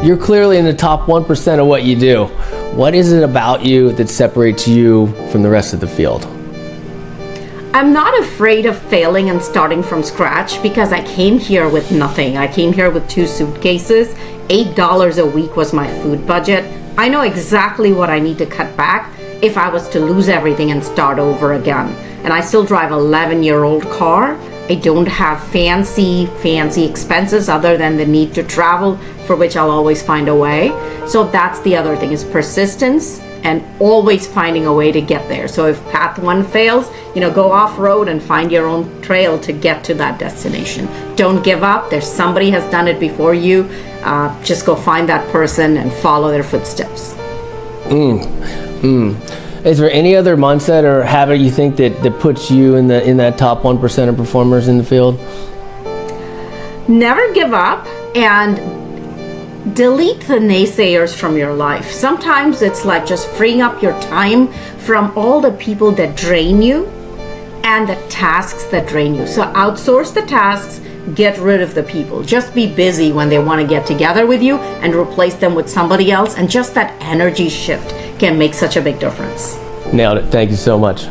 You're clearly in the top 1% of what you do. What is it about you that separates you from the rest of the field? I'm not afraid of failing and starting from scratch because I came here with nothing. I came here with 2 suitcases. $8 a week was my food budget. I know exactly what I need to cut back if I was to lose everything and start over again. And I still drive an 11-year-old car. I don't have fancy expenses other than the need to travel, for which I'll always find a way. So that's the other thing, is persistence and always finding a way to get there. So if path 1 fails, go off-road and find your own trail to get to that destination. Don't give up. There's somebody has done it before you. Just go find that person and follow their footsteps. Is there any other mindset or habit you think that puts you in that top 1% of performers in the field? Never give up and delete the naysayers from your life. Sometimes it's like just freeing up your time from all the people that drain you and the tasks that drain you. So outsource the tasks, get rid of the people. Just be busy when they want to get together with you and replace them with somebody else. And just that energy shift can make such a big difference. Nailed it. Thank you so much.